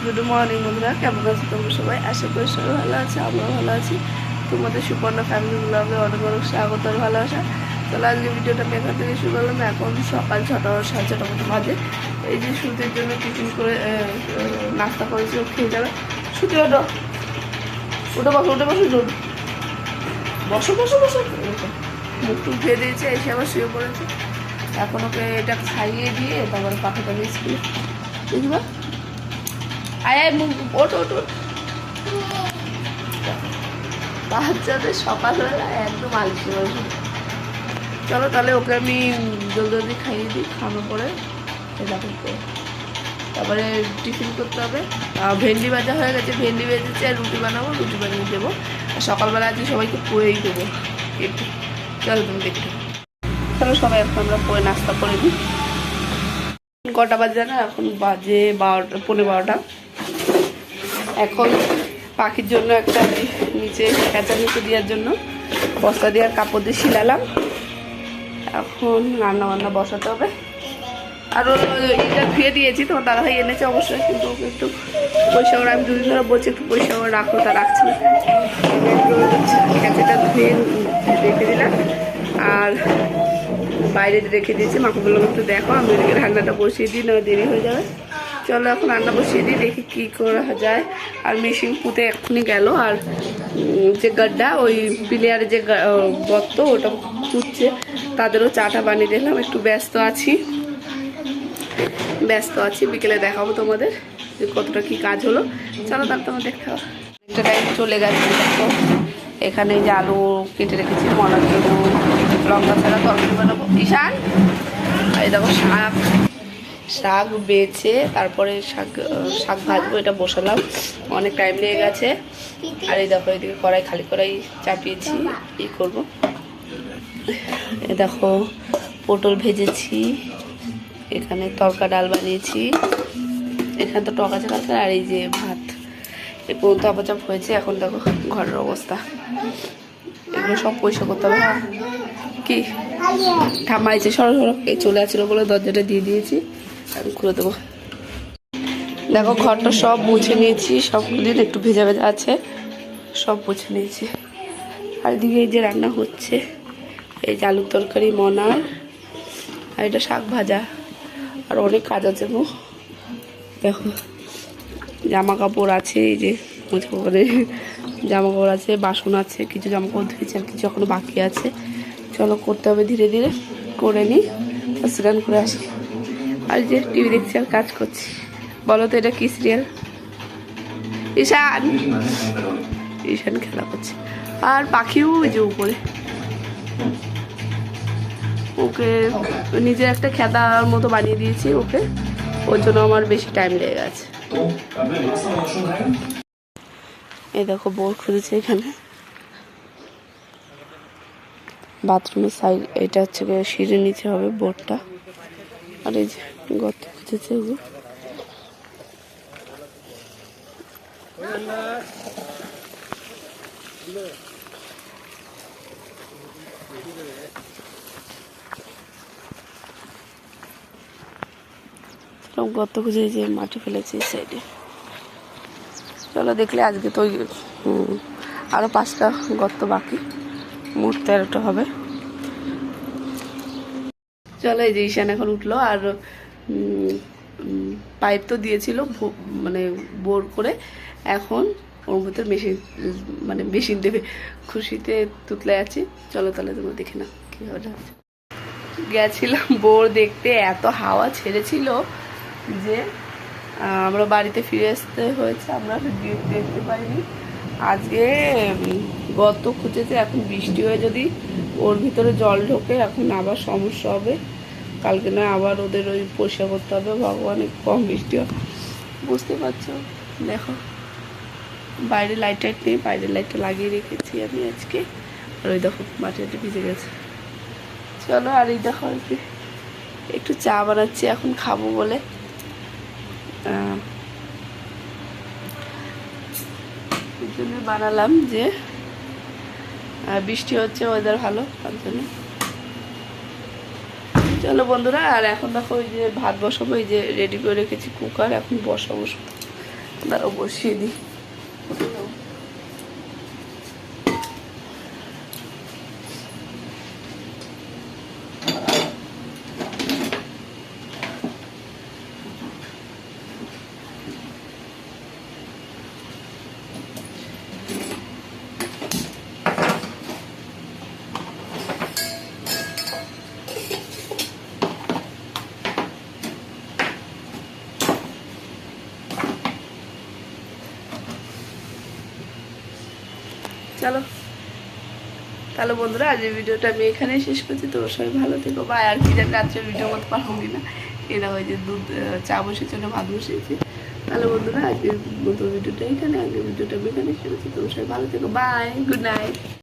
Good morning বন্ধুরা, কেমন আছো তোমরা সবাই? আশা করি সবাই ভালো আছে, আমরাও ভালো আছি। তোমাদের সুপর্ণা ফ্যামিলি ব্লগে অনেক অনেক স্বাগত আর ভালোবাসা। তাহলে আজকে ভিডিওটা আমি এখান থেকে শুরু করলাম। এখন সকাল 6টা 6:30 মতো বাজে। এই যে সুতির জন্য টিফিন করে নাস্তা করেছি, ও খেয়ে যাবে। সুতি ওঠো, উঠে বসো, উঠে বসো, বসো বসো বসো। মুখ টুক ধুয়ে দিয়েছে, এসে আবার শুয়ে পড়েছে। এখন ওকে এটা খাইয়ে দিয়ে তারপরে পাঠাতে হবে স্কুলে, বুঝবা? আয় আয়, মুখ ওঠো ওঠো। বাচ্চাদের সকালবেলা একদম আলসি বলছি। চলো তাহলে ওকে আমি জলদি জলদি খাইয়ে দিই, খাওয়ানোর পরে তারপরে টিফিন করতে হবে। ভেন্ডি ভাজা হয়ে গেছে, ভেন্ডি ভেজেছে, আর রুটি বানাবো, রুটি বানিয়ে দেবো। আর সকালবেলা আজকে সবাইকে পোয়েই দেবো একটু। চলো তুমি দেখতে। চলো সবাই এখন আমরা পোয়ে নাস্তা করে দিই। কটা বাজে না? এখন বাজে 12টা, 12:15। এখন পাখির জন্য একটা নিচে খেঁচা নিচে দেওয়ার জন্য বস্তা দেওয়ার কাপড় দিয়ে শিলালাম। এখন রান্না বান্না বসাতে হবে। আরও এটা ধুয়ে দিয়েছি, তোমার দাদাভাই এনেছে অবশ্যই, কিন্তু ওকে একটু পরিষ্কার করে, আমি দুদিন ধরে বলছি একটু পরিষ্কার করে রাখো, তা রাখছে না। খেঁচাটা ধুয়ে রেখে দিলাম আর বাইরে রেখে দিয়েছি। মাকে বললাম একটু দেখো, আমি ওদিকে রান্নাটা বসিয়ে দিই, না দেরি হয়ে যাবে। চলো এখন রান্না বসিয়ে দিই, দেখি কী করা যায়। আর মেশিন পুঁতে এক্ষুনি গেল। আর যে গাড্ডা, ওই প্লেয়ারে যে গর্ত, ওটা পুঁতছে, তাদেরও চাটা বানিয়ে দিলাম। একটু ব্যস্ত আছি, বিকেলে দেখাবো তোমাদের যে কতটা কি কাজ হলো। চলো তার তোমার দেখতে হবে। একটা টাইম চলে গেছে। দেখো এখানে যে আলু কেটে রেখেছি মনার জন্য, লঙ্কা ছাড়া তরকারি বানাবো। ঈশান এই দেখো শাক বেছে তারপরে শাক ভাজবো, এটা বসালাম, অনেক টাইম লেগে গেছে। আর এই দেখো এদিকে কড়াই, খালি কড়াই চাপিয়েছি, এই করবো। এ দেখো পটল ভেজেছি, এখানে তরকা ডাল বানিয়েছি, এখানে তো টক আছে কালকে। আর এই যে ভাত, এই পর্যন্ত আপাচাপ হয়েছে। এখন দেখো ঘরের অবস্থা, এগুলো সব পরিষ্কার করতে হবে। কি ঠাম্মাইছে, সরো চলে আসছিলো বলে দরজাটা দিয়ে দিয়েছি, আমি খুলে দেবো। দেখো ঘরটা সব মুছে নিয়েছি, সব দিন একটু ভেজা ভেজা আছে, সব মুছে নিয়েছি। আর এদিকে এই যে রান্না হচ্ছে, এই যে আলুর তরকারি মনার, আর এটা শাক ভাজা, আর অনেক কাজ আছে গো। দেখো জামা কাপড় আছে, এই যে মুছে করে জামা কাপড় আছে, বাসন আছে, কিছু জামা কাপড় ধুয়েছে, আর কিছু এখনো বাকি আছে। চলো করতে হবে, ধীরে ধীরে করে নিই, স্নান করে আসি। আর যে টিভি দেখছি আর কাজ করছি। বলো তো এটা কি সিরিয়াল? ঈশান খেলা করছে। আর পাখিও ওই যে উপরে, ওকে নিজের একটা খেদার মতো বানিয়ে দিয়েছি ওকে, ওর জন্য আমার বেশি টাইম লেগে গেছে। এই দেখো বোর খুঁজেছে এখানে বাথরুমের সাইড, এটা হচ্ছে সিঁড়ে নিচে হবে বোরটা। আর এই যে গর্ত খুঁজেছে, এই যে গর্ত খুঁজে যে মাটি ফেলেছে এই সাইডে। চলো দেখলে আজকে তো আরো 5টা গর্ত বাকি, মোট 13টা হবে। চলো এই যে ঈশান এখন উঠলো। আর পাইপ তো দিয়েছিল মানে বোর করে, এখন ওর মধ্যে মেশিন দেবে। খুশিতে তুতলে আছি। চলো তাহলে তোমরা দেখে না কি হবে। গেছিলাম বোর দেখতে, এত হাওয়া ছেড়েছিল যে আমরা বাড়িতে ফিরে আসতে হয়েছে, আমরা দেখতে পাইনি। আজকে গর্ত খুঁজেছে, এখন বৃষ্টি হয়ে যদি ওর ভিতরে জল ঢোকে, এখন আবার সমস্যা হবে। কালকে না আবার ওদের ওই পরিষ্কার করতে হবে। ভগবানের কম বৃষ্টি হয়, বুঝতে পারছো। দেখো বাইরে লাইট টাইট নেই, বাইরের লাইটটা লাগিয়ে রেখেছি আমি আজকে। আর ওই দেখো মাটিটা ভিজে গেছে। চলো আর এই দেখো একটু চা বানাচ্ছি এখন খাবো বলে। এই জন্য বানালাম যে বৃষ্টি হচ্ছে, ওয়েদার ভালো, তার জন্য। চলো বন্ধুরা, আর এখন দেখো ওই যে ভাত বসাবো, এই যে রেডি করে রেখেছি কুকার, এখন বসাবো। দাঁড়াও বসিয়ে দিই। চলো তাহলে বন্ধুরা, আজ এই ভিডিওটা আমি এখানেই শেষ করছি। তোমরা সবাই ভালো থেকো। বা আর কি জানি রাত্রে ভিডিও করতে পারবো কিনা, এরা ওই যে দুধ চা বসেছে, ভাত বসিয়েছি। তাহলে বন্ধুরা, আজকের মতো ভিডিওটা এখানে, আগের ভিডিওটা আমি এখানে শেষ করছি। তোমরা সবাই ভালো থেকো। Bye, good night.